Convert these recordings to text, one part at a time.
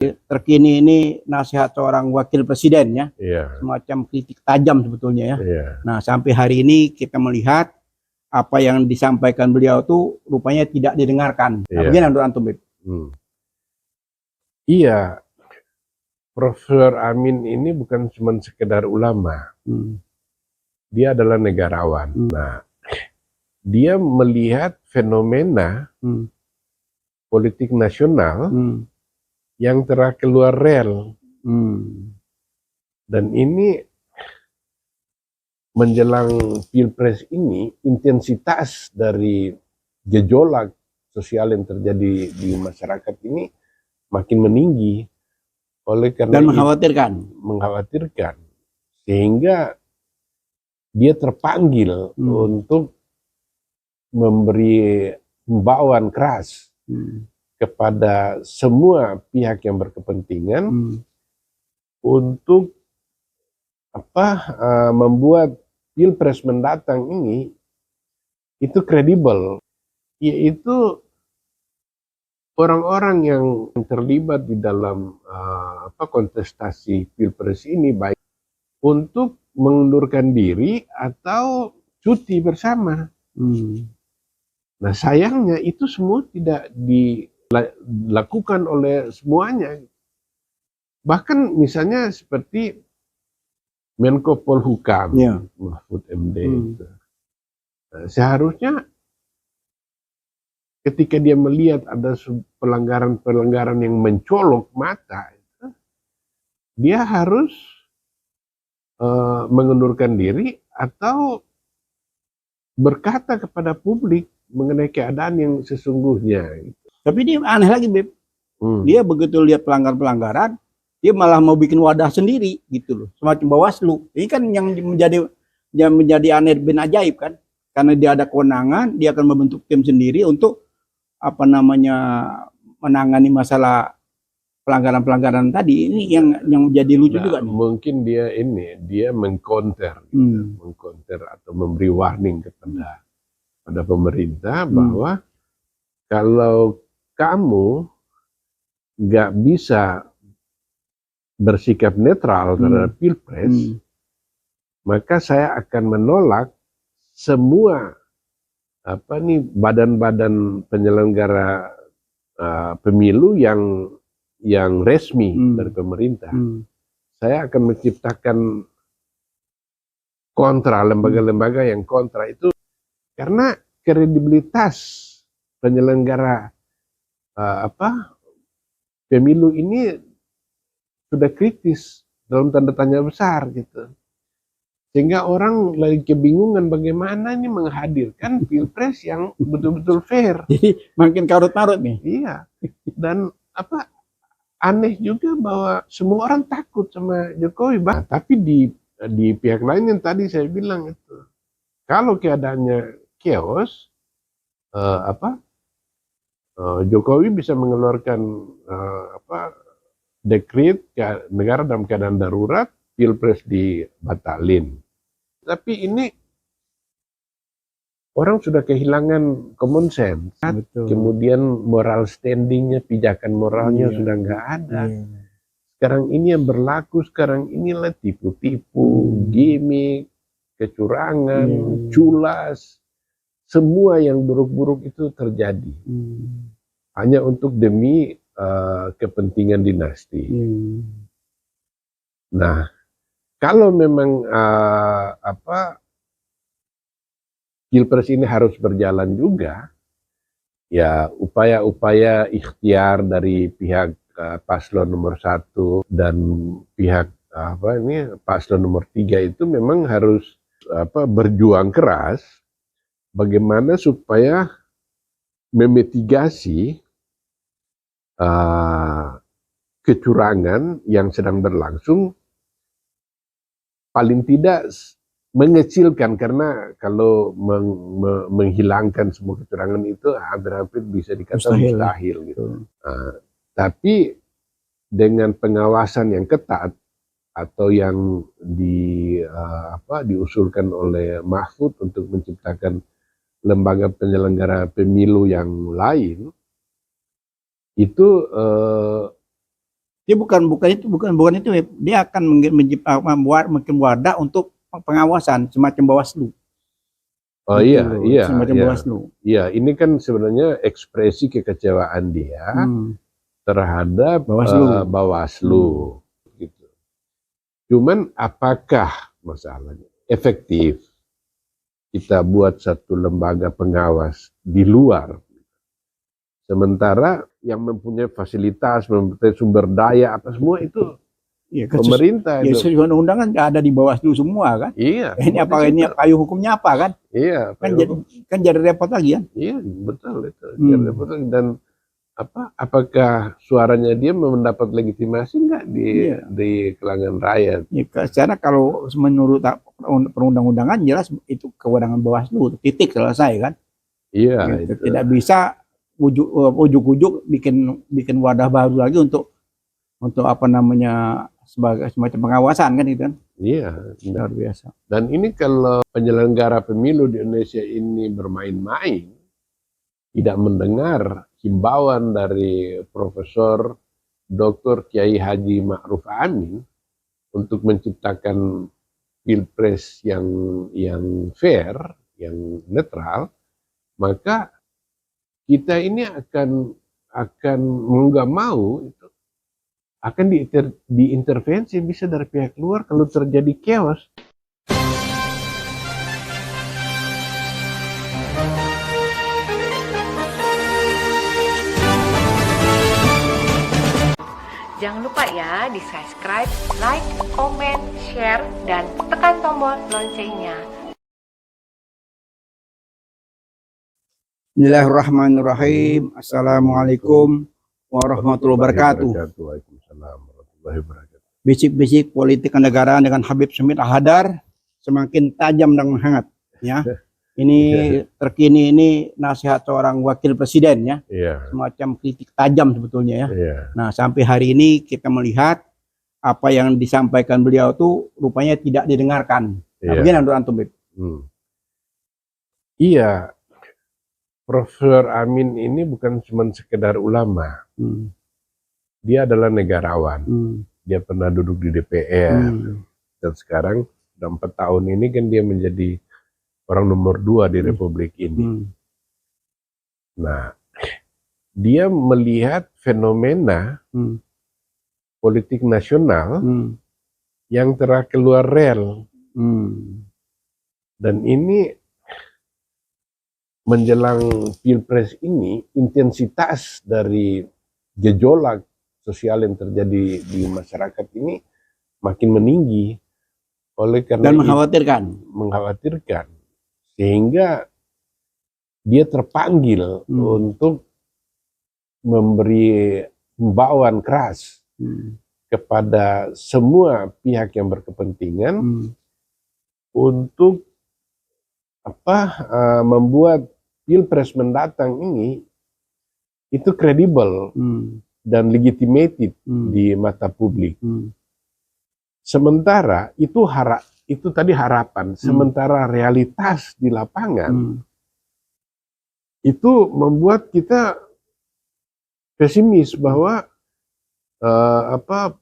terkini ini nasihat seorang wakil presiden ya, Iya. semacam kritik tajam sebetulnya ya. Iya. Nah sampai hari ini kita melihat apa yang disampaikan beliau tuh rupanya tidak didengarkan. Nah, Iya. begini menurut antum, Bib? Iya, Profesor Amin ini bukan cuma sekedar ulama, dia adalah negarawan. Nah, dia melihat fenomena politik nasional yang telah keluar rel. Dan ini menjelang Pilpres ini, intensitas dari gejolak sosial yang terjadi di masyarakat ini makin meninggi. Oleh karena dan mengkhawatirkan, sehingga dia terpanggil untuk memberi himbauan keras kepada semua pihak yang berkepentingan untuk membuat Pilpres mendatang ini itu kredibel, yaitu orang-orang yang terlibat di dalam kontestasi Pilpres ini baik untuk mengundurkan diri atau cuti bersama. Nah sayangnya itu semua tidak dilakukan oleh semuanya. Bahkan misalnya seperti Menko Polhukam, Mahfud MD. Nah, seharusnya ketika dia melihat ada pelanggaran-pelanggaran yang mencolok mata, dia harus mengundurkan diri atau berkata kepada publik mengenai keadaan yang sesungguhnya. Tapi dia aneh lagi, Beb. Dia begitu lihat pelanggaran-pelanggaran, dia malah mau bikin wadah sendiri gitu loh, semacam Bawaslu. Ini kan yang menjadi aneh bin ajaib kan, karena dia ada kewenangan, dia akan membentuk tim sendiri untuk menangani masalah pelanggaran-pelanggaran tadi. Ini yang menjadi lucu juga nih. Mungkin dia mengcounter, mengcounter atau memberi warning kepada pemerintah bahwa kalau kamu nggak bisa bersikap netral terhadap Pilpres, maka saya akan menolak semua badan-badan penyelenggara pemilu yang resmi dari pemerintah. Saya akan menciptakan kontra, lembaga-lembaga yang kontra itu, karena kredibilitas penyelenggara pemilu ini sudah kritis, dalam tanda tanya besar gitu. Sehingga orang lagi kebingungan bagaimana ini menghadirkan Pilpres yang betul-betul fair. Jadi makin karut-marut nih. Iya. Dan aneh juga bahwa semua orang takut sama Jokowi. Tapi di pihak lain yang tadi saya bilang itu, kalau keadaannya chaos, Jokowi bisa mengeluarkan dekret negara dalam keadaan darurat, Pilpres dibatalin. Tapi ini orang sudah kehilangan common sense. Kemudian moral standingnya, pijakan moralnya sudah nggak ada. Sekarang ini yang berlaku sekarang inilah tipu-tipu, gimmick, kecurangan, culas. Semua yang buruk-buruk itu terjadi. Hanya untuk demi kepentingan dinasti. Nah, kalau memang Pilpres ini harus berjalan juga, ya upaya-upaya ikhtiar dari pihak paslon nomor 1 dan pihak paslon nomor 3 itu memang harus berjuang keras bagaimana supaya memitigasi kecurangan yang sedang berlangsung, paling tidak mengecilkan, karena kalau menghilangkan semua kecurangan itu hampir-hampir bisa dikatakan mustahil gitu. Tapi dengan pengawasan yang ketat atau yang diusulkan oleh Mahfud untuk menciptakan lembaga penyelenggara pemilu yang lain, itu Dia bukan itu, Beb. Dia akan membuat wadah untuk pengawasan semacam Bawaslu. Oh Gitu iya, loh, iya, semacam iya. Bawaslu. Iya, ini kan sebenarnya ekspresi kekecewaan dia terhadap Bawaslu. Gitu. Cuman apakah masalahnya efektif kita buat satu lembaga pengawas di luar, sementara yang mempunyai fasilitas, mempunyai sumber daya apa semua itu Iya, pemerintah ya, itu. sesuai undang-undang kan ada di Bawaslu semua kan. Iya. Ini apa ini payung hukumnya apa kan? Iya. Kan jadi repot lagi kan? Iya, betul itu. Jadi repot lagi. Dan apakah suaranya dia mendapat legitimasi nggak di kalangan rakyat? Ya, secara kalau menurut perundang-undangan jelas itu kewenangan Bawaslu, titik selesai kan? Iya. Gitu. Tidak bisa ujuk-ujuk bikin wadah baru lagi untuk apa namanya sebagai semacam pengawasan kan itu kan? Iya, luar biasa. Dan ini kalau penyelenggara pemilu di Indonesia ini bermain-main, tidak mendengar himbauan dari Profesor Dr. Kiai Haji Ma'ruf Amin untuk menciptakan pilpres yang fair, yang netral, maka kita ini akan mau nggak mau itu akan diintervensi bisa dari pihak luar kalau terjadi chaos. Jangan lupa ya di subscribe, like, komen, share, dan tekan tombol loncengnya. Bismillahirrahmanirrahim. Assalamualaikum warahmatullahi wabarakatuh. Waalaikumsalam warahmatullahi wabarakatuh. Bisik-bisik politik kenegaraan dengan Habib Semit Ahadar semakin tajam dan menghangat. Ya, ini terkini ini nasihat seorang wakil presiden ya, semacam kritik tajam sebetulnya ya. Nah sampai hari ini kita melihat apa yang disampaikan beliau tuh rupanya tidak didengarkan. Nah, begini menurut antum, Bib? Iya. Profesor Amin ini bukan cuma sekedar ulama, dia adalah negarawan, dia pernah duduk di DPR, dan sekarang dalam 4 tahun ini kan dia menjadi orang nomor 2 di Republik ini. Nah, dia melihat fenomena politik nasional yang telah keluar rel, dan ini menjelang pilpres ini, intensitas dari gejolak sosial yang terjadi di masyarakat ini makin meninggi. Oleh karena dan mengkhawatirkan. Sehingga dia terpanggil untuk memberi himbauan keras kepada semua pihak yang berkepentingan untuk membuat pilpres mendatang ini itu kredibel dan legitimated di mata publik. Sementara itu tadi harapan, sementara realitas di lapangan itu membuat kita pesimis bahwa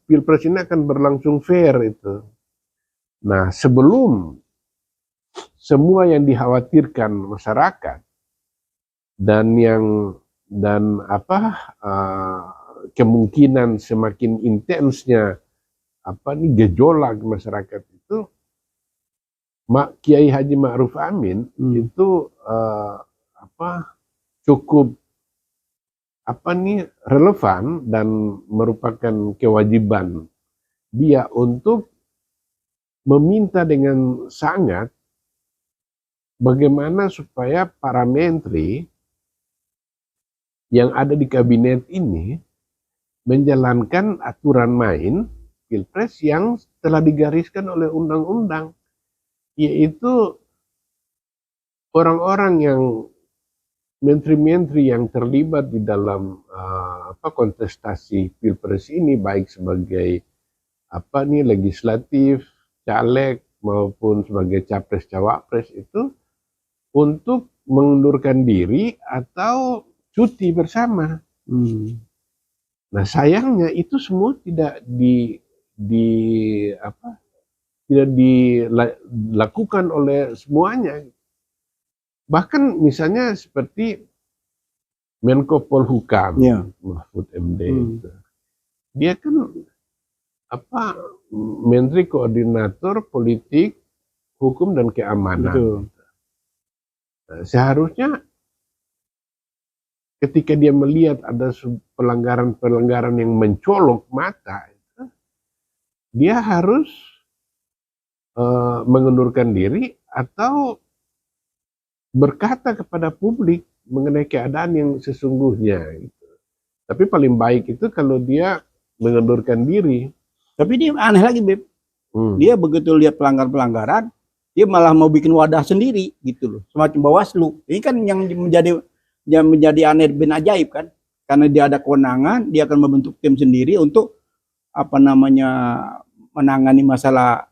pilpres ini akan berlangsung fair itu. Nah, sebelum semua yang dikhawatirkan masyarakat dan kemungkinan semakin intensnya gejolak masyarakat itu, Kiai Haji Ma'ruf Amin itu cukup relevan dan merupakan kewajiban dia untuk meminta dengan sangat bagaimana supaya para menteri yang ada di kabinet ini menjalankan aturan main pilpres yang telah digariskan oleh undang-undang, yaitu orang-orang yang menteri-menteri yang terlibat di dalam kontestasi pilpres ini, baik sebagai legislatif, caleg maupun sebagai capres cawapres, itu untuk mengundurkan diri atau cuti bersama. Nah sayangnya itu semua tidak tidak dilakukan oleh semuanya. Bahkan misalnya seperti Menko Polhukam, Ya. Mahfud MD, itu. Dia kan Menteri Koordinator Politik, Hukum dan Keamanan. Betul. Nah, seharusnya ketika dia melihat ada pelanggaran-pelanggaran yang mencolok mata, dia harus mengundurkan diri atau berkata kepada publik mengenai keadaan yang sesungguhnya. Gitu. Tapi paling baik itu kalau dia mengundurkan diri. Tapi dia aneh lagi, Beb. Dia begitu lihat pelanggaran-pelanggaran, dia malah mau bikin wadah sendiri gitu loh, semacam Bawaslu. Ini kan yang menjadi aneh bin ajaib kan, karena dia ada kewenangan, dia akan membentuk tim sendiri untuk menangani masalah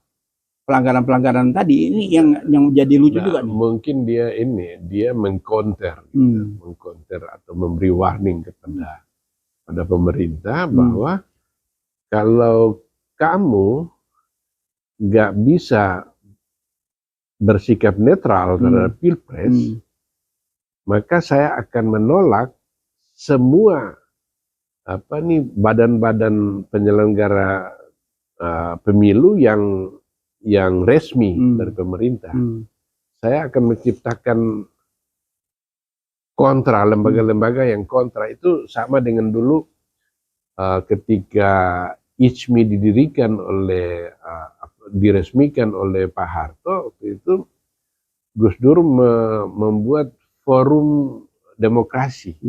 pelanggaran-pelanggaran tadi. Ini yang jadi lucu juga nih. Mungkin dia mengcounter, mengcounter atau memberi warning kepada pemerintah bahwa kalau kamu nggak bisa bersikap netral terhadap pilpres, maka saya akan menolak semua badan-badan penyelenggara pemilu yang resmi dari pemerintah. Saya akan menciptakan kontra, lembaga-lembaga yang kontra. Itu sama dengan dulu ketika ICMI diresmikan oleh Pak Harto. Waktu itu Gus Dur membuat forum demokrasi,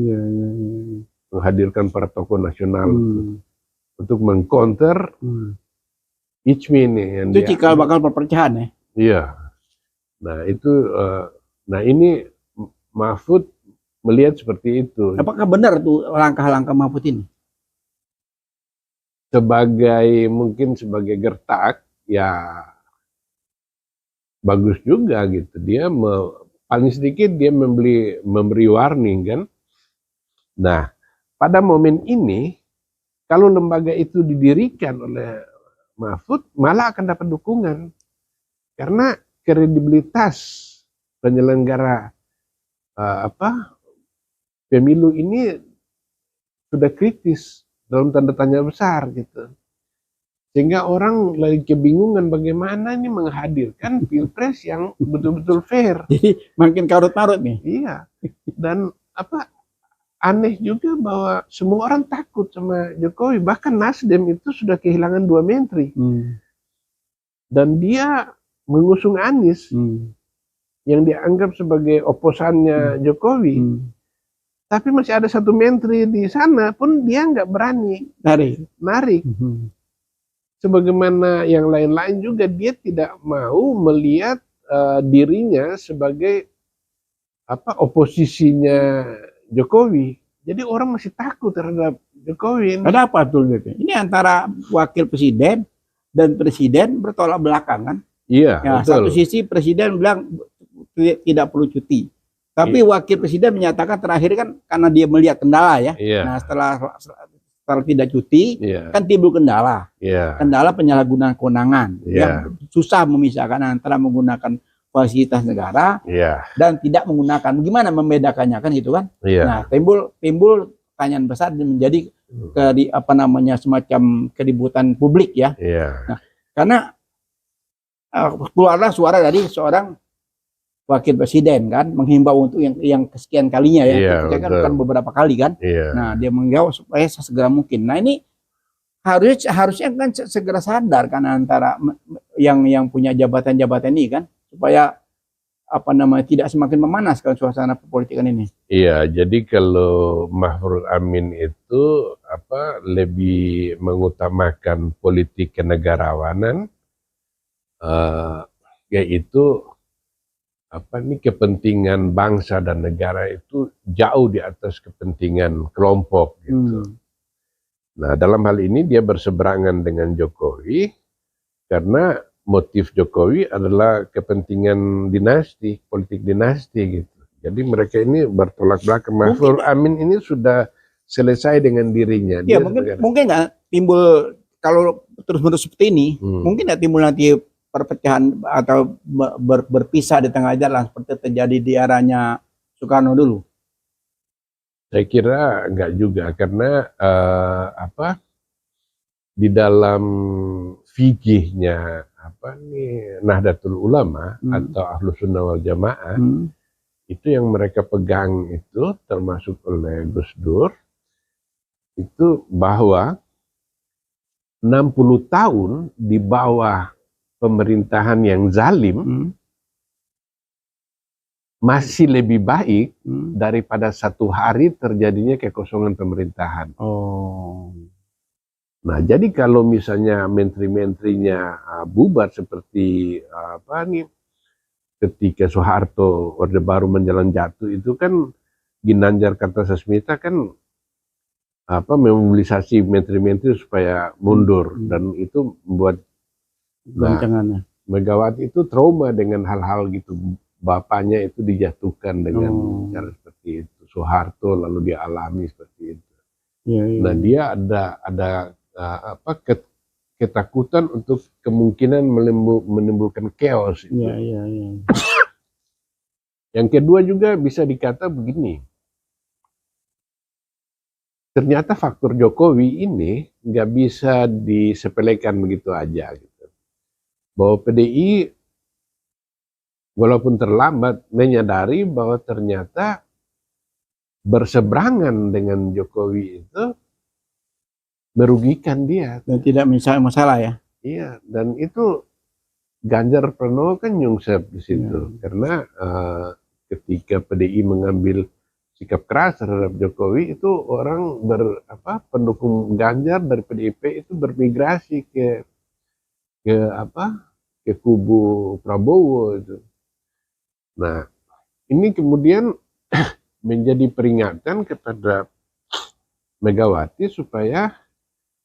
menghadirkan para tokoh nasional untuk mengcounter ICMI ini. Itu cikal bakal perpecahan ya. Iya. Nah itu, ini Mahfud melihat seperti itu. Apakah benar tuh langkah-langkah Mahfud ini? Mungkin sebagai gertak, ya bagus juga gitu. Dia paling sedikit dia memberi warning kan. Nah, pada momen ini kalau lembaga itu didirikan oleh Mahfud, malah akan dapat dukungan karena kredibilitas penyelenggara pemilu ini sudah kritis, dalam tanda tanya besar gitu. Sehingga orang lagi kebingungan bagaimana ini menghadirkan pilpres yang betul-betul fair. Jadi makin karut-marut nih. Iya. Dan aneh juga bahwa semua orang takut sama Jokowi. Bahkan Nasdem itu sudah kehilangan 2 menteri. Dan dia mengusung Anies yang dianggap sebagai oposannya Jokowi. Tapi masih ada 1 menteri di sana pun dia nggak berani narik. Sebagaimana yang lain-lain juga dia tidak mau melihat dirinya sebagai oposisinya Jokowi. Jadi orang masih takut terhadap Jokowi. Ada apa tuh BP? Ini antara wakil presiden dan presiden bertolak belakang kan? Iya, ya, betul. Satu sisi presiden bilang tidak perlu cuti. Tapi wakil presiden menyatakan terakhir kan karena dia melihat kendala ya. Nah setelah tidak cuti kan timbul kendala. Kendala penyalahgunaan kewenangan. Yang susah memisahkan antara menggunakan fasilitas negara dan tidak menggunakan. Gimana membedakannya kan gitu kan? Nah timbul pertanyaan besar dan menjadi semacam keributan publik ya. Nah, karena keluarlah suara dari seorang wakil presiden kan menghimbau untuk yang kesekian kalinya ya, kan beberapa kali kan. Nah dia menjawab supaya segera mungkin. Nah ini harusnya kan segera sadar kan antara yang punya jabatan-jabatan ini kan, supaya tidak semakin memanaskan suasana perpolitikan ini. Iya, jadi kalau Mahfud Amin itu lebih mengutamakan politik kenegarawanan, yaitu kepentingan bangsa dan negara itu jauh di atas kepentingan kelompok gitu. Nah, dalam hal ini dia berseberangan dengan Jokowi karena motif Jokowi adalah kepentingan dinasti, politik dinasti gitu. Jadi mereka ini bertolak belakang. Mahfud Amin ini sudah selesai dengan dirinya. Ya Dia mungkin nggak timbul kalau terus-menerus seperti ini, mungkin nggak timbul nanti perpecahan atau berpisah di tengah jalan seperti terjadi di eranya Soekarno dulu. Saya kira enggak juga, karena di dalam fikihnya Nahdlatul Ulama atau Ahlus Sunnah wal Jamaah, itu yang mereka pegang itu termasuk oleh Gus Dur, itu bahwa 60 tahun di bawah pemerintahan yang zalim masih lebih baik daripada 1 hari terjadinya kekosongan pemerintahan. Nah, jadi kalau misalnya menteri-menterinya bubar seperti ketika Soeharto Orde Baru menjelang jatuh itu kan Ginanjar Kartasasmita kan memobilisasi menteri-menteri supaya mundur, dan itu membuat Megawati itu trauma dengan hal-hal gitu. Bapaknya itu dijatuhkan dengan cara seperti itu. Soeharto lalu dia alami seperti itu. Nah, dia ada ketakutan untuk kemungkinan menimbulkan chaos. Yang kedua juga bisa dikata begini. Ternyata faktor Jokowi ini nggak bisa disepelekan begitu aja. Gitu. Bahwa PDI walaupun terlambat menyadari bahwa ternyata berseberangan dengan Jokowi itu merugikan dia. Dan tidak masalah ya? Iya, dan itu Ganjar Pranowo kan nyungsep di situ. Karena ketika PDI mengambil sikap keras terhadap Jokowi, itu orang pendukung Ganjar dari PDIP itu bermigrasi ke kubu Prabowo itu. Nah, ini kemudian menjadi peringatan kepada Megawati supaya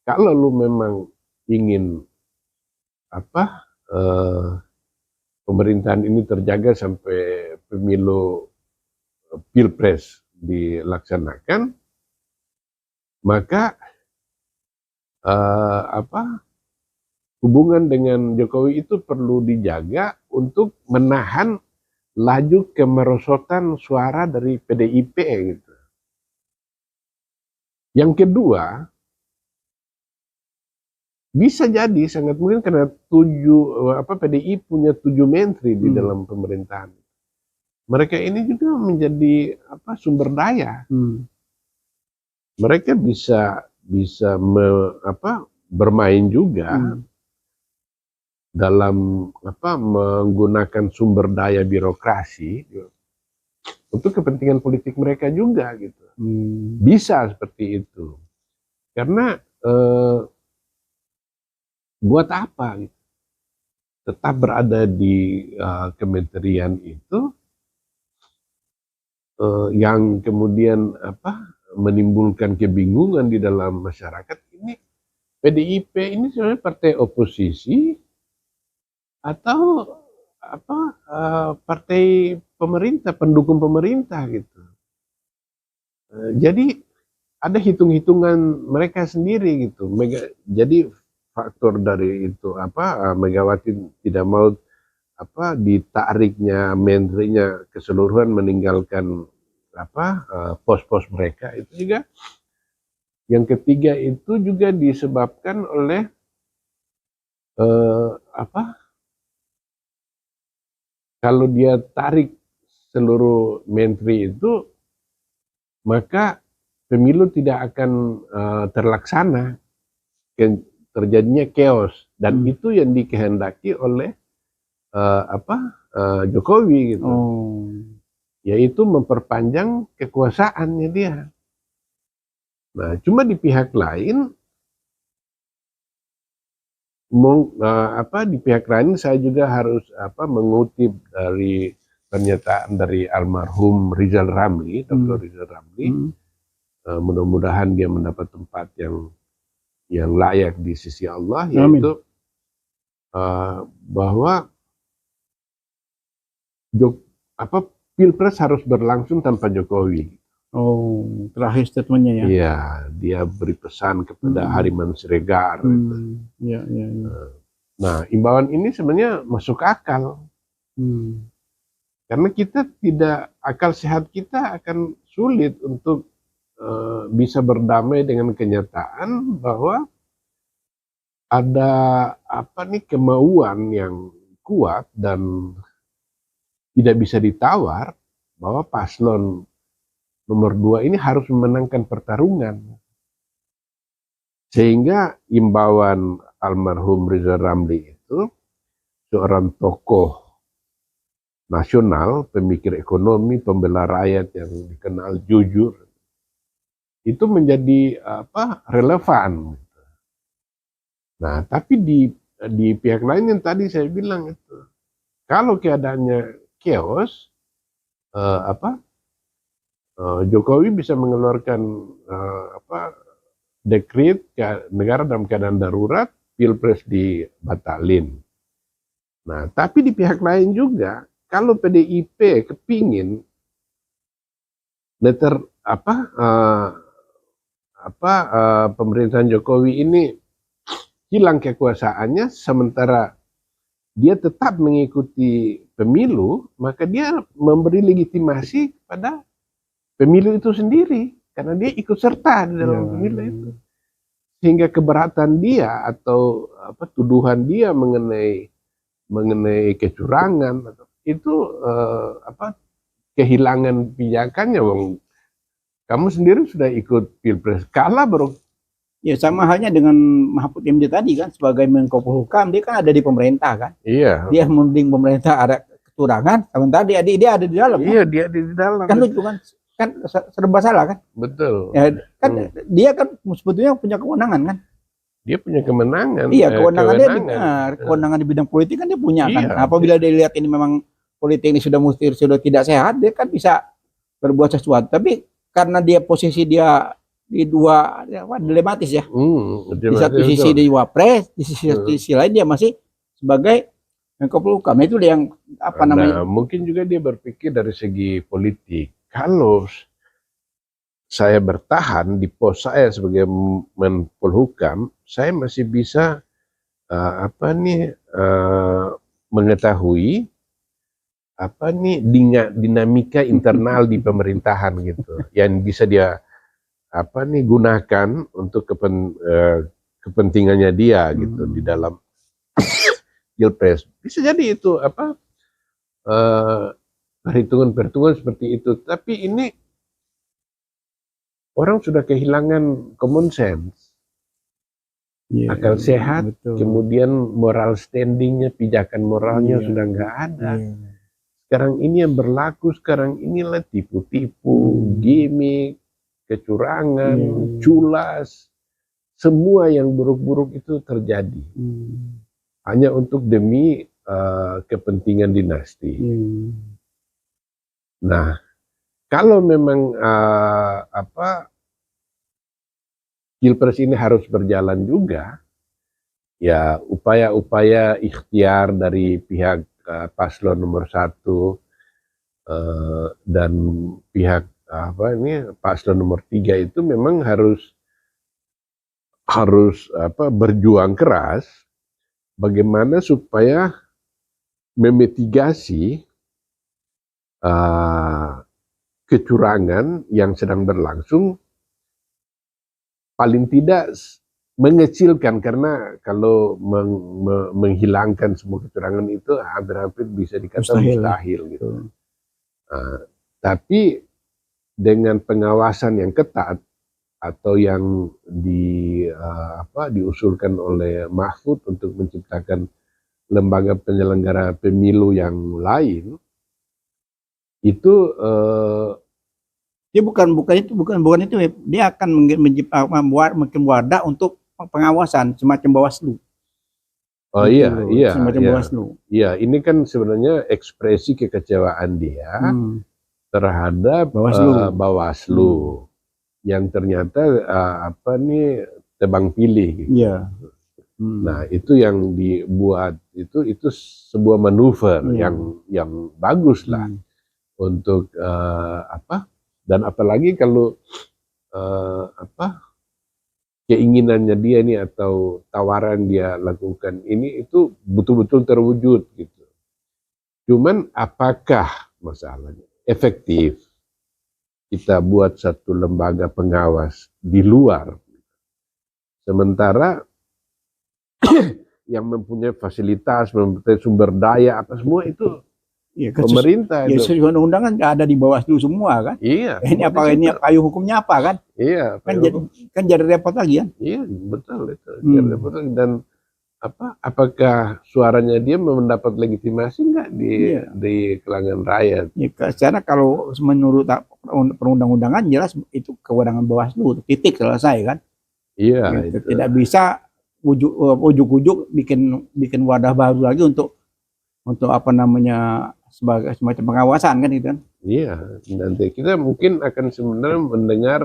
kalau lu memang ingin pemerintahan ini terjaga sampai pemilu Pilpres dilaksanakan, maka hubungan dengan Jokowi itu perlu dijaga untuk menahan laju kemerosotan suara dari PDIP gitu. Yang kedua, bisa jadi sangat mungkin karena PDI punya 7 menteri di dalam pemerintahan. Mereka ini juga menjadi sumber daya. Mereka bisa bermain juga dalam menggunakan sumber daya birokrasi untuk kepentingan politik mereka juga gitu. Bisa seperti itu. Karena buat apa gitu? Tetap berada di kementerian itu yang kemudian menimbulkan kebingungan di dalam masyarakat. Ini PDIP ini sebenarnya partai oposisi atau partai pemerintah, pendukung pemerintah gitu. Jadi ada hitung-hitungan mereka sendiri gitu. Jadi faktor dari itu Megawati tidak mau ditariknya menterinya keseluruhan meninggalkan pos-pos mereka itu juga. Yang ketiga itu juga disebabkan oleh kalau dia tarik seluruh menteri itu, maka pemilu tidak akan terlaksana, terjadinya chaos, dan itu yang dikehendaki oleh Jokowi gitu. Yaitu memperpanjang kekuasaannya dia. Nah, cuma di pihak lain di pihak lain saya juga harus mengutip dari pernyataan dari almarhum Rizal Ramli, Dr. Rizal Ramli. Mudah-mudahan dia mendapat tempat yang layak di sisi Allah, yaitu bahwa Pilpres harus berlangsung tanpa Jokowi. Oh, terakhir statementnya ya. Iya, dia beri pesan kepada Hariman Siregar. Iya, iya, iya. Nah, imbauan ini sebenarnya masuk akal. Karena kita tidak, akal sehat kita akan sulit untuk bisa berdamai dengan kenyataan bahwa ada kemauan yang kuat dan tidak bisa ditawar bahwa paslon nomor 2 ini harus memenangkan pertarungan. Sehingga imbauan almarhum Rizal Ramli itu seorang tokoh nasional, pemikir ekonomi, pembela rakyat yang dikenal jujur, itu menjadi relevan. Nah, tapi di pihak lain yang tadi saya bilang itu, kalau keadaannya chaos, Jokowi bisa mengeluarkan dekret negara dalam keadaan darurat, pilpres dibatalin. Nah, tapi di pihak lain juga, kalau PDIP kepingin pemerintahan Jokowi ini hilang kekuasaannya, sementara dia tetap mengikuti pemilu, maka dia memberi legitimasi pada pemilu itu sendiri, karena dia ikut serta di dalam pemilu itu. Sehingga keberatan dia atau tuduhan dia mengenai kecurangan itu kehilangan pijakannya, Bang. Kamu sendiri sudah ikut pilpres, kalah bro. Ya sama halnya dengan Mahfud MD tadi kan, sebagai Menko Polhukam, dia kan ada di pemerintah kan. Iya. Dia mending pemerintah ada kecurangan, sementara dia ada di dalam. Iya, kan? dia ada di dalam. Kan lucu kan serba salah kan. Betul. Ya, kan dia kan sebetulnya punya kewenangan kan. Dia punya kemenangan. Iya, kewenangan dia benar. Kewenangan di bidang politik kan dia punya kan. Apabila dia lihat ini memang politik ini sudah tidak sehat, dia kan bisa berbuat sesuatu. Tapi karena dia posisi dia di dua dilematis ya. Di satu sisi dia wapres, di sisi lain dia masih sebagai Menko Polhukam. Itu yang namanya? Mungkin juga dia berpikir dari segi politik. Kalau saya bertahan di pos saya sebagai Menko Polhukam, saya masih bisa mengetahui dinamika internal di pemerintahan gitu, yang bisa dia gunakan untuk kepentingannya dia gitu di dalam pilpres. Bisa jadi itu perhitungan seperti itu. Tapi ini orang sudah kehilangan common sense, akal sehat, betul. Kemudian moral standingnya, pijakan moralnya sudah nggak ada. Sekarang ini yang berlaku sekarang inilah tipu-tipu, gimmick, kecurangan, culas, semua yang buruk-buruk itu terjadi hanya untuk demi kepentingan dinasti. Nah, kalau memang pilpres ini harus berjalan juga, ya upaya-upaya ikhtiar dari pihak paslon nomor 1 dan pihak paslon nomor 3 itu memang harus berjuang keras bagaimana supaya memitigasi kecurangan yang sedang berlangsung, paling tidak mengecilkan, karena kalau menghilangkan semua kecurangan itu hampir-hampir bisa dikatakan mustahil gitu. Tapi dengan pengawasan yang ketat atau yang diusulkan oleh Mahfud untuk menciptakan lembaga penyelenggara pemilu yang lain, itu dia bukan itu, dia akan membuat wadah untuk pengawasan semacam Bawaslu. Oh iya, semacam Bawaslu. Iya, ini kan sebenarnya ekspresi kekecewaan dia terhadap Bawaslu yang ternyata tebang pilih gitu. Iya. Nah, itu yang dibuat itu sebuah manuver yang bagus lah untuk Dan apalagi kalau keinginannya dia ini atau tawaran dia lakukan ini itu betul-betul terwujud gitu. Cuman apakah masalahnya efektif kita buat satu lembaga pengawas di luar, sementara yang mempunyai fasilitas, mempunyai sumber daya apa semua itu Ya, pemerintah ya, itu. sesuai undang-undang kan ada di Bawaslu semua kan. Iya. Ini apa ini payung hukumnya apa kan? Iya. Kan jadi repot lagi kan? Iya, betul itu. Jadi repot lagi. Dan apakah suaranya dia mendapat legitimasi nggak di kalangan rakyat? Ya, karena kalau menurut perundang-undangan jelas itu kewenangan Bawaslu, titik selesai kan? Iya. Gitu. Tidak bisa ujuk-ujuk bikin wadah baru lagi untuk apa namanya sebagai semacam pengawasan kan itu kan? Iya, nanti kita mungkin akan sebenarnya mendengar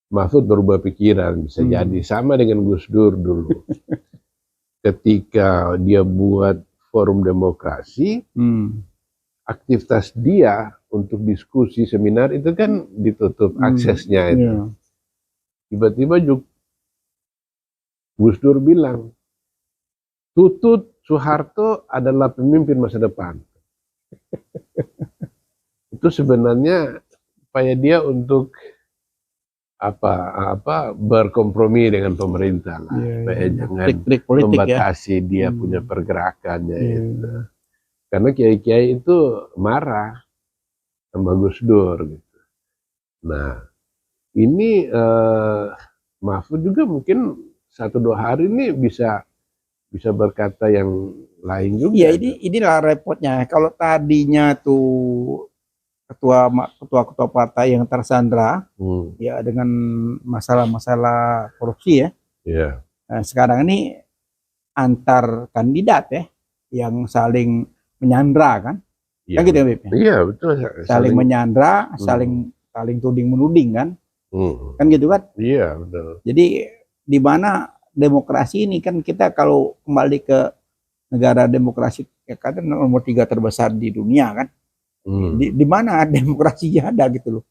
Mahfud berubah pikiran, bisa jadi sama dengan Gus Dur dulu. Ketika dia buat forum demokrasi, aktivitas dia untuk diskusi seminar itu kan ditutup aksesnya itu. Iya. Tiba-tiba Gus Dur bilang, Tutut Soeharto adalah pemimpin masa depan. Itu sebenarnya upaya dia untuk berkompromi dengan pemerintah lah, supaya jangan trik politik, membatasi dia punya pergerakannya itu. Karena kiai-kiai itu marah sama Gus Dur gitu. Nah, ini Mahfud juga mungkin 1-2 hari ini bisa berkata yang lain juga. Iya, inilah repotnya. Kalau tadinya tuh ketua partai yang tersandra ya dengan masalah korupsi ya. Iya. Nah, sekarang ini antar kandidat ya yang saling menyandra kan. Iya. Kan gitu ya, Bib? Iya, betul. Saling menyandra, saling tuding menuding kan. Kan gitu kan? Iya, betul. Jadi di mana demokrasi ini kan kita kalau kembali ke negara demokrasi ya kan nomor 3 terbesar di dunia kan. Di mana demokrasinya ada gitu loh.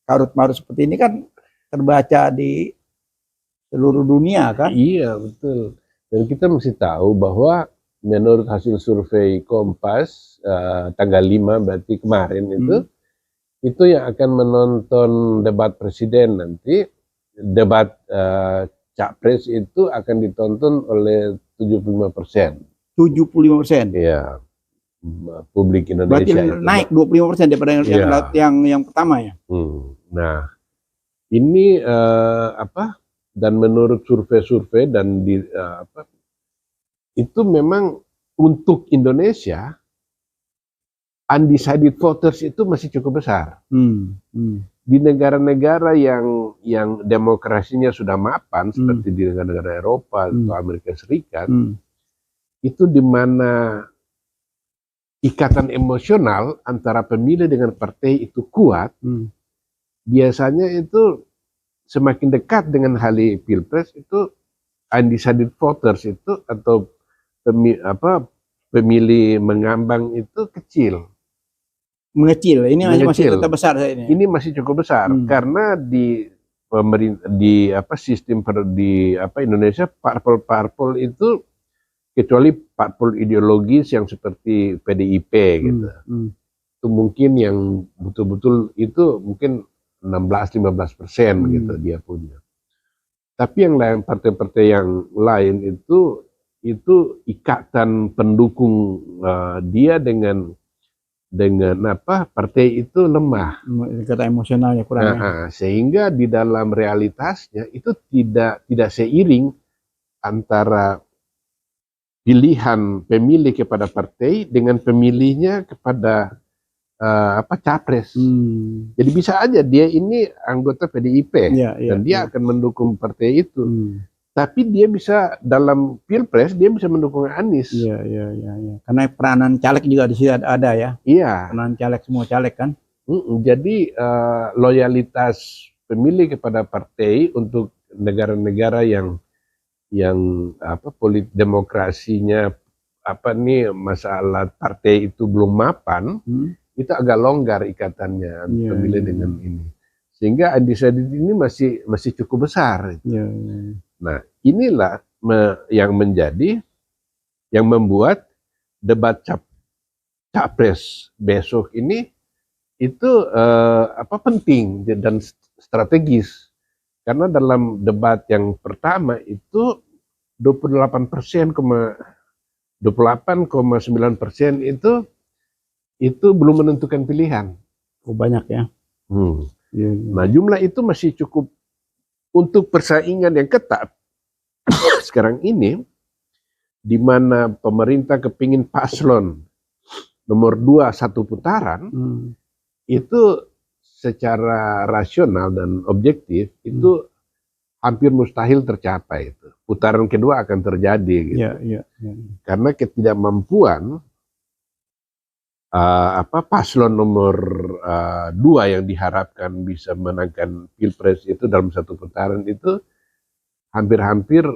Karut-marut seperti ini kan terbaca di seluruh dunia kan. Iya, betul. Dan kita mesti tahu bahwa menurut hasil survei Kompas tanggal 5 berarti kemarin itu yang akan menonton debat presiden nanti, debat capres itu akan ditonton oleh 75%. 75%. Iya. Publik Berarti Indonesia naik 25% daripada yang pertama ya. Nah, ini dan menurut survei-survei dan itu memang untuk Indonesia undecided voters itu masih cukup besar. Di negara-negara yang demokrasinya sudah mapan seperti di negara-negara Eropa atau Amerika Serikat, itu di mana ikatan emosional antara pemilih dengan partai itu kuat, biasanya itu semakin dekat dengan hari Pilpres itu undecided voters itu atau pemilih mengambang itu kecil. Mengecil, ini masih tetap besar ini. Ini masih cukup besar karena di sistem Indonesia parpol itu kecuali parpol ideologis yang seperti PDIP gitu. Itu mungkin yang betul-betul itu mungkin 16-15% gitu dia punya. Tapi yang lain partai-partai yang lain itu ikatan pendukung dia dengan partai itu lemah. Ikatan emosionalnya kurang. Sehingga di dalam realitasnya itu tidak seiring antara pilihan pemilih kepada partai dengan pemilihnya kepada capres. Jadi bisa aja dia ini anggota PDIP dan dia akan mendukung partai itu. Tapi dia bisa dalam Pilpres dia bisa mendukung Anies. Iya. Karena peranan caleg juga di sini ada ya. Iya. Peranan caleg, semua caleg kan. Jadi loyalitas pemilih kepada partai untuk negara-negara yang demokrasinya masalah partai itu belum mapan, itu agak longgar ikatannya pemilih dengan ini. Sehingga undecided ini masih cukup besar. Nah, inilah yang membuat debat capres besok ini itu penting dan strategis. Karena dalam debat yang pertama itu 28,9% itu belum menentukan pilihan. Oh, banyak ya. Nah, jumlah itu masih cukup untuk persaingan yang ketat. Sekarang ini, di mana pemerintah kepingin paslon nomor 2 satu putaran, itu secara rasional dan objektif itu hampir mustahil tercapai. Itu putaran kedua akan terjadi, gitu. Karena ketidakmampuan paslon nomor 2 yang diharapkan bisa menangkan pilpres itu dalam satu putaran itu hampir-hampir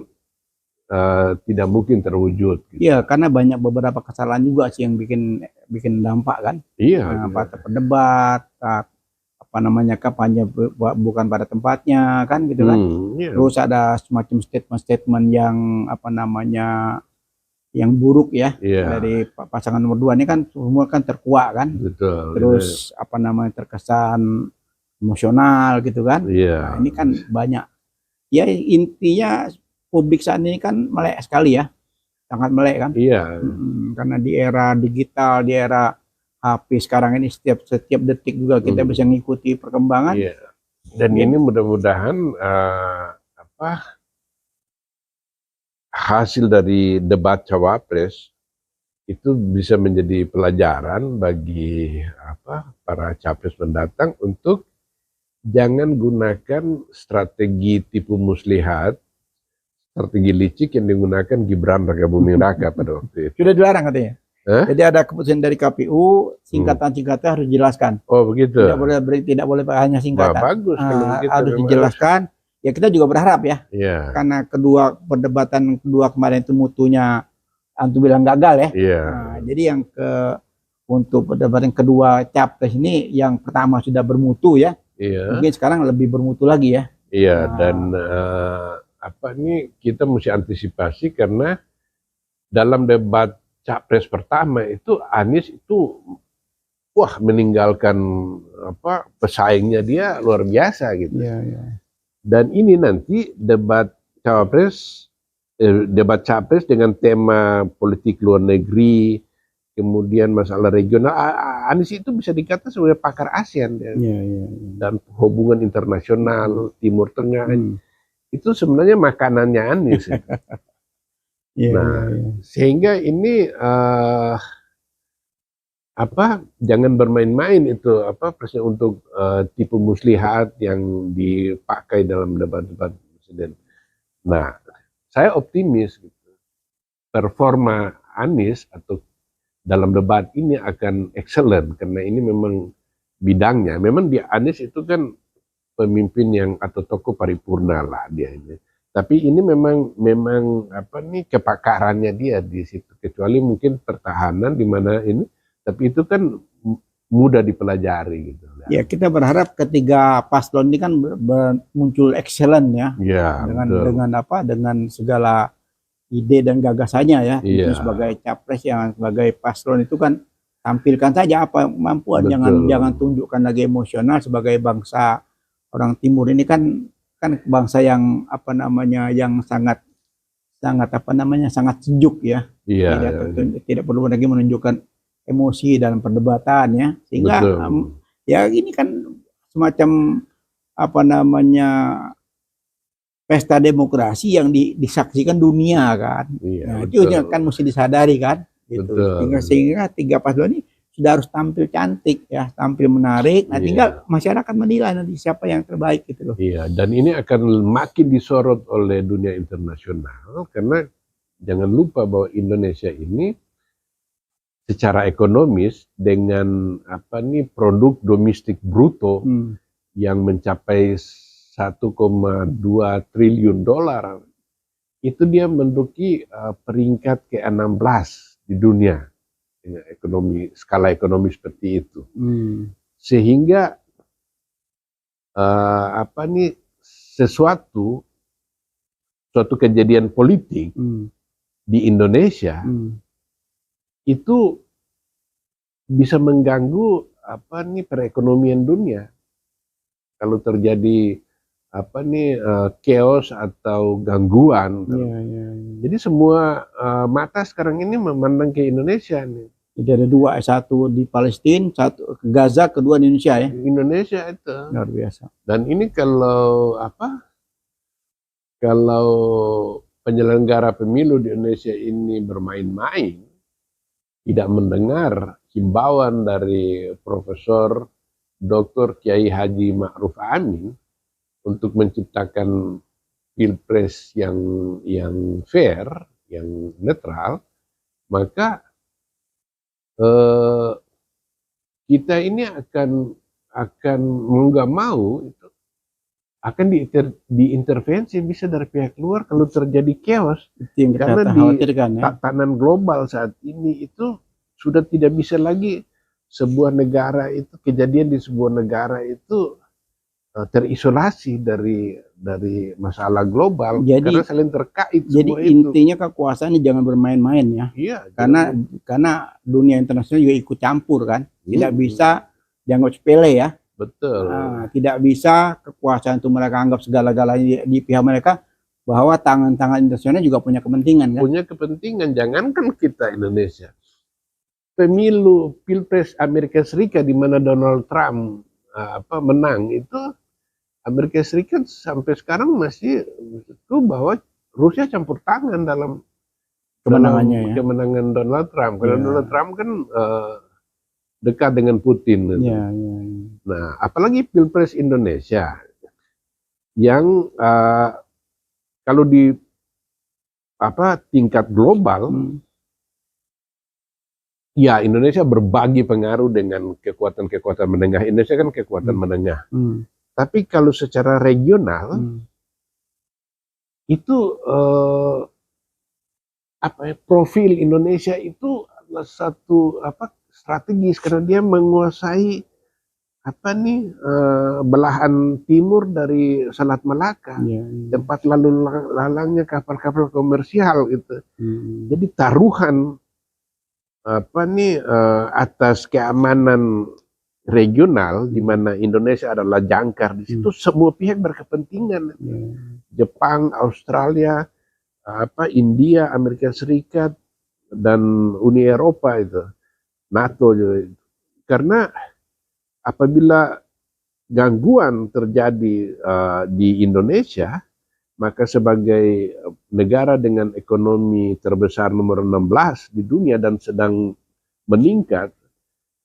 tidak mungkin terwujud. Iya, karena banyak beberapa kesalahan juga sih yang bikin dampak kan. Iya. Pendebat, kampanye bukan pada tempatnya kan gitu kan. Terus ada semacam statement-statement yang yang buruk ya dari pasangan nomor 2 ini kan semua kan terkuak kan. Betul. Terus terkesan emosional gitu kan. Nah, ini kan banyak. Ya intinya publik saat ini kan melek sekali ya. Sangat melek kan. Karena di era digital, di era HP sekarang ini setiap detik juga kita bisa mengikuti perkembangan. Dan ini mudah-mudahan hasil dari debat cawapres itu bisa menjadi pelajaran bagi para capres mendatang untuk jangan gunakan strategi tipu muslihat, strategi licik yang digunakan Gibran Rakabuming Raka pada waktu itu. Sudah dilarang katanya. Jadi ada keputusan dari KPU, singkatan-singkatan harus dijelaskan. Oh begitu. Tidak boleh hanya singkatan. Bagus kalau begitu. Harus dijelaskan. Ya kita juga berharap ya. Karena perdebatan kedua kemarin itu mutunya antum bilang gagal ya. Jadi yang untuk perdebatan kedua capres ini yang pertama sudah bermutu ya. Mungkin sekarang lebih bermutu lagi ya. Dan ini kita mesti antisipasi karena dalam debat capres pertama itu Anies itu meninggalkan pesaingnya dia luar biasa gitu. Dan ini nanti debat capres dengan tema politik luar negeri, kemudian masalah regional. Anies itu bisa dikata sebagai pakar ASEAN dan hubungan internasional Timur Tengah. Itu sebenarnya makanannya Anies. Sehingga ini jangan bermain-main itu presiden untuk tipu muslihat yang dipakai dalam debat-debat presiden. Nah, saya optimis gitu. Performa Anies atau dalam debat ini akan excellent karena ini memang bidangnya. Memang Anies itu kan pemimpin yang atau tokoh paripurna lah dia ini. Tapi ini memang kepakarannya dia di situ. Kecuali mungkin pertahanan di mana ini, tapi itu kan mudah dipelajari gitu. Ya kita berharap ketiga paslon ini kan muncul excellent ya. Dengan segala ide dan gagasannya ya. Itu sebagai capres yang sebagai paslon itu kan tampilkan saja apa kemampuan, jangan tunjukkan lagi emosional. Sebagai bangsa orang Timur ini kan bangsa yang yang sangat sejuk ya. Tidak perlu lagi menunjukkan emosi dalam perdebatan ya. Sehingga ya ini kan semacam pesta demokrasi yang disaksikan dunia kan. Itu kan mesti disadari kan. Gitu. Sehingga tiga paslon ini sudah harus tampil cantik ya, tampil menarik. Nah, tinggal masyarakat menilai nanti siapa yang terbaik gitu loh. Dan ini akan makin disorot oleh dunia internasional karena jangan lupa bahwa Indonesia ini secara ekonomis dengan produk domestik bruto yang mencapai 1,2 triliun dolar, itu dia menduduki peringkat ke-16 di dunia. dengan skala ekonomi seperti itu, sehingga suatu kejadian politik di Indonesia itu bisa mengganggu perekonomian dunia kalau terjadi chaos atau gangguan. Jadi semua mata sekarang ini memandang ke Indonesia nih. Jadi ada dua, satu di Palestina, satu ke Gaza, kedua di Indonesia ya. Indonesia itu luar biasa. Dan ini kalau penyelenggara pemilu di Indonesia ini bermain-main, tidak mendengar himbauan dari Profesor Dr. Kiai Haji Ma'ruf Amin untuk menciptakan pilpres yang fair, yang netral, maka kita ini akan mau nggak mau itu akan diintervensi bisa dari pihak luar kalau terjadi chaos. Karena di tatanan global saat ini itu sudah tidak bisa lagi sebuah negara itu, kejadian di sebuah negara itu terisolasi dari masalah global, karena saling terkait. Jadi intinya kekuasaan jangan bermain-main ya. Iya, karena dunia internasional juga ikut campur kan. Tidak bisa dianggap sepele ya. Betul. Tidak bisa kekuasaan itu mereka anggap segala-galanya di pihak mereka, bahwa tangan-tangan internasional juga punya kepentingan kan. Punya kepentingan, jangankan kita Indonesia. Pemilu Pilpres Amerika Serikat di mana Donald Trump menang itu, Amerika Serikat sampai sekarang masih itu bahwa Rusia campur tangan dalam kemenangan Donald Trump. Karena Donald Trump kan dekat dengan Putin. Nah, apalagi Pilpres Indonesia yang kalau di tingkat global, ya Indonesia berbagi pengaruh dengan kekuatan-kekuatan menengah. Indonesia kan kekuatan menengah. Tapi kalau secara regional itu profil Indonesia itu adalah satu strategis karena dia menguasai belahan timur dari Selat Malaka, tempat lalu lalangnya kapal-kapal komersial gitu. Jadi taruhan atas keamanan regional di mana Indonesia adalah jangkar di situ, semua pihak berkepentingan. Jepang, Australia, India, Amerika Serikat, dan Uni Eropa itu, NATO juga. Karena apabila gangguan terjadi di Indonesia, maka sebagai negara dengan ekonomi terbesar nomor 16 di dunia dan sedang meningkat,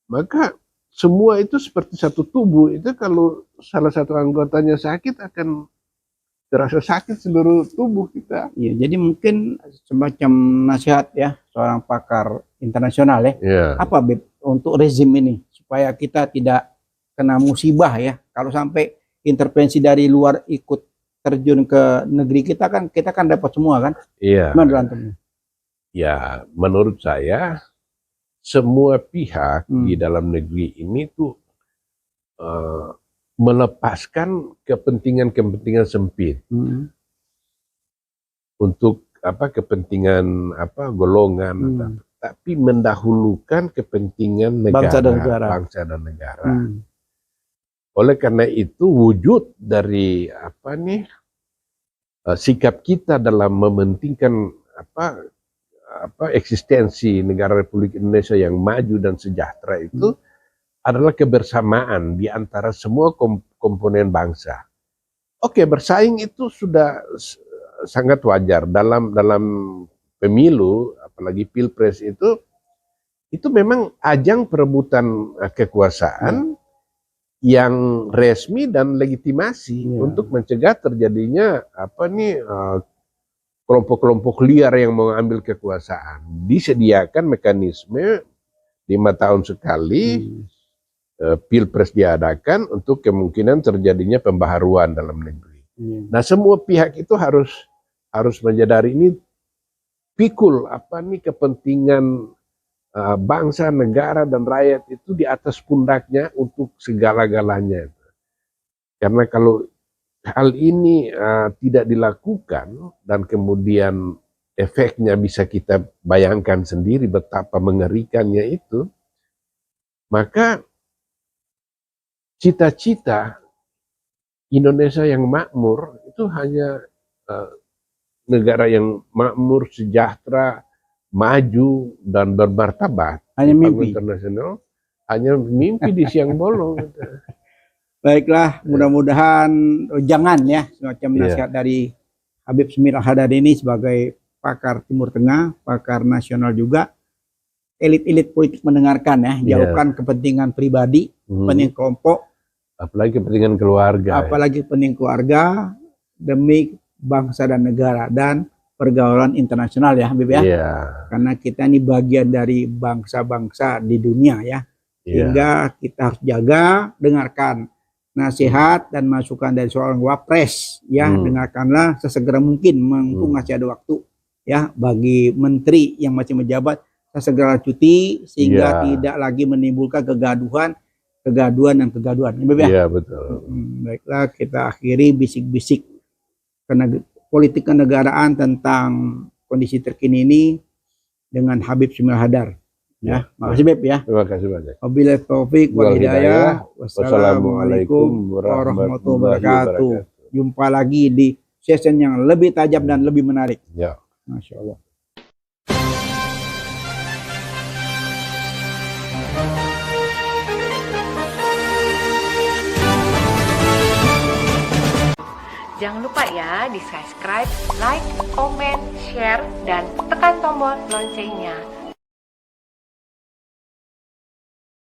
maka semua itu seperti satu tubuh. Itu kalau salah satu anggotanya sakit akan terasa sakit seluruh tubuh kita. Iya, jadi mungkin semacam nasihat ya seorang pakar internasional ya. Apa Beb untuk rezim ini supaya kita tidak kena musibah ya. Kalau sampai intervensi dari luar ikut terjun ke negeri kita kan dapat semua kan? Iya. Gimana berantemnya? Ya, menurut saya semua pihak di dalam negeri ini tuh melepaskan kepentingan-kepentingan sempit untuk kepentingan golongan, tapi mendahulukan kepentingan negara, bangsa dan negara. Oleh karena itu wujud dari sikap kita dalam mementingkan eksistensi negara Republik Indonesia yang maju dan sejahtera itu adalah kebersamaan di antara semua komponen bangsa. Oke, bersaing itu sudah sangat wajar dalam pemilu, apalagi pilpres itu memang ajang perebutan kekuasaan yang resmi dan legitimasi untuk mencegah terjadinya kelompok-kelompok liar yang mengambil kekuasaan. Disediakan mekanisme 5 tahun sekali pilpres diadakan untuk kemungkinan terjadinya pembaharuan dalam negeri. Nah, semua pihak itu harus menyadari ini pikul kepentingan bangsa, negara, dan rakyat itu di atas pundaknya untuk segala-galanya. Karena kalau hal ini tidak dilakukan dan kemudian efeknya bisa kita bayangkan sendiri betapa mengerikannya itu, maka cita-cita Indonesia yang makmur itu hanya negara yang makmur, sejahtera, maju, dan bermartabat. Hanya mimpi. Internasional, hanya mimpi di siang bolong. Baiklah, mudah-mudahan jangan ya semacam nasihat dari Habib Smil Al-Haddad ini sebagai pakar Timur Tengah, pakar nasional juga. Elit-elit politik mendengarkan ya, jauhkan kepentingan pribadi, kepentingan kelompok, apalagi kepentingan keluarga. Apalagi kepentingan keluarga demi bangsa dan negara dan pergaulan internasional ya Habib ya. Karena kita ini bagian dari bangsa-bangsa di dunia ya. Sehingga kita harus jaga, dengarkan nasihat dan masukan dari seorang wapres ya. Dengarkanlah sesegera mungkin, mumpung masih ada waktu ya, bagi menteri yang masih menjabat segera cuti sehingga tidak lagi menimbulkan kegaduhan dan kegaduhan. Iya, betul. Baiklah, kita akhiri bisik-bisik politik kenegaraan tentang kondisi terkini ini dengan Habib Smil Al-Haddad. Ya, makasih Beb ya. Terima kasih banyak. Wabillahi taufik wal hidayah. Wassalamualaikum warahmatullahi wabarakatuh. Jumpa lagi di session yang lebih tajam dan lebih menarik. Ya. Masya Allah. Jangan lupa ya di subscribe, like, comment, share, dan tekan tombol loncengnya.